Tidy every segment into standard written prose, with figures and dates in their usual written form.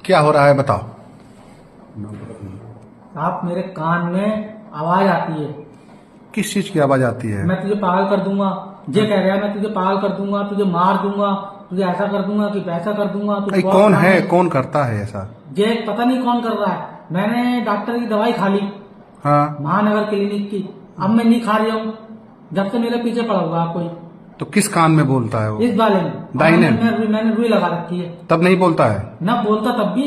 क्या हो रहा है बताओ। आप मेरे कान में आवाज आती है। किस चीज की आवाज आती है? मैं तुझे पागल कर दूंगा। ये कह रहा है मैं तुझे पागल कर दूंगा, तुझे मार दूंगा, तुझे ऐसा कर दूंगा कि वैसा कर दूंगा। अरे कौन है, कौन करता है ऐसा? ये पता नहीं कौन कर रहा है। मैंने डॉक्टर की दवाई खा ली, हाँ, महानगर क्लिनिक की। अब मैं नहीं खा रही हूँ जब से मेरे पीछे पड़ा हुआ कोई। तो किस कान में बोलता है वो? इस वाले में दाहिने में? मैंने रुई लगा रखी है। तब नहीं बोलता है? ना बोलता तब भी,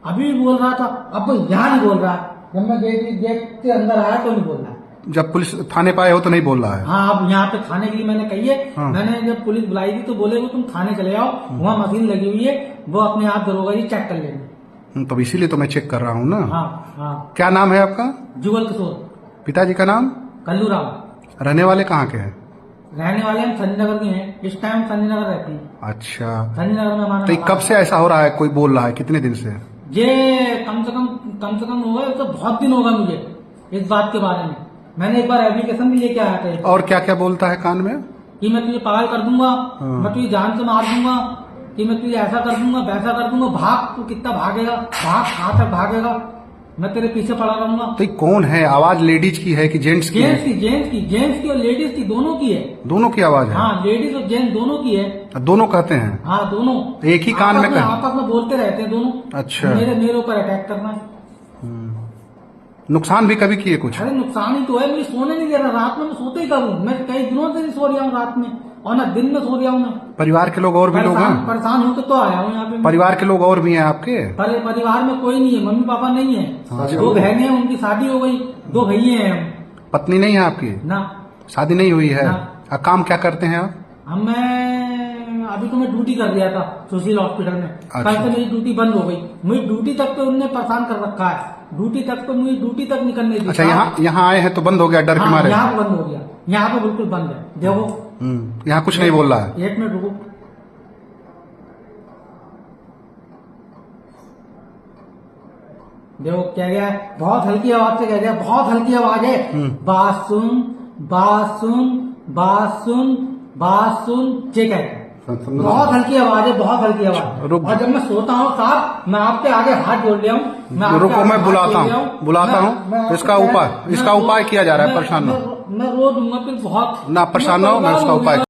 अभी भी बोल रहा था, अब तो यहाँ नहीं बोल रहा है। जब मैं गेट के अंदर आया तो नहीं बोल रहा है। जब पुलिस थाने पे आए हो तो नहीं बोल रहा है? हाँ, अब यहाँ पे थाने के लिए मैंने कही है। हाँ। मैंने जब पुलिस बुलाई थी तो बोले वो तुम थाने चले जाओ, वहाँ मशीन लगी हुई है, वो अपने आप दरोगा जी चेक कर लेंगे। तो इसीलिए तो मैं चेक कर रहा हूँ ना। हाँ हाँ। क्या नाम है आपका? जुगल किशोर। पिताजी का नाम? कल्लू राम। रहने वाले कहाँ के हैं? रहने वाले हम संजय नगर के हैं। इस टाइम संजय नगर रहती है। अच्छा, संजय नगर में हमारा तो ये कब से ऐसा हो रहा है? कोई बोल रहा है कितने दिन से? ये कम से कम होगा, तो बहुत दिन होगा मुझे इस बात के बारे में। मैंने एक बार एप्लीकेशन भी लेके आया था। और क्या क्या बोलता है कान में? कि मैं तुझे पागल कर दूंगा, हाँ। मैं तुझे जान से मार दूंगा, कि मैं तुझे ऐसा कर दूंगा वैसा कर दूंगा, भाग, तू कितना भागेगा, भाग, कहाँ तक भागेगा, मैं तेरे पीछे पड़ा रहूंगा। तो ये कौन है? आवाज लेडीज की है कि जेंट्स की है? जेंट्स की और लेडीज की, दोनों की है। दोनों की आवाज है? हाँ, लेडीज और जेंट्स दोनों की है। दोनों कहते हैं? हाँ, दोनों एक ही कान में आपस में बोलते रहते हैं दोनों। अच्छा। मेरे ऊपर अटैक करना है। नुकसान भी कभी किए कुछ? अरे नुकसान ही तो है, मुझे सोने नहीं दे रहा। रात में मैं सोते ही कब हूँ, मैं कई दिनों से नहीं सो रहा हूँ रात में, और ना दिन में सो रहा हूँ मैं। परिवार के लोग और भी लोग हैं? परेशान होकर तो आया हूँ यहाँ पे। परिवार के लोग और भी हैं आपके? परिवार में कोई नहीं है, मम्मी पापा नहीं है। हाँ, 2 बहनें हैं, उनकी शादी हो गई, 2 भैये हैं हम। पत्नी नहीं है आपकी? ना, शादी नहीं हुई है? ना। काम क्या करते हैं आप? मैं अभी तो मैं ड्यूटी कर रहा था सुशील हॉस्पिटल में। अच्छा। कल से मेरी ड्यूटी बंद हो गई। मुझे ड्यूटी तक तो उनने परेशान कर रखा है। ड्यूटी तक तो मुझे ड्यूटी तक निकलने दी। अच्छा, यहाँ आए हैं तो बंद हो गया डर के मारे? यहाँ बंद हो गया, यहाँ पे बिल्कुल बंद है। देखो, यहाँ कुछ नहीं बोल रहा है? 1 मिनट रुको। देखो क्या गया है, बहुत हल्की आवाज से कह गया, बहुत हल्की आवाज है। बात सुन, बात सुन, बात सुन, बात सुन, ठीक है। बहुत हल्की आवाज है, बहुत हल्की आवाज। और जब मैं सोता हूँ साहब, मैं आपके आगे हाथ जोड़ लिया हूँ। रुको, मैं बुलाता हूँ। इसका उपाय किया जा रहा है। परेशान ना मैं रो दूंगा फिर बहुत ना, परेशान ना हो, मैं उसका उपाय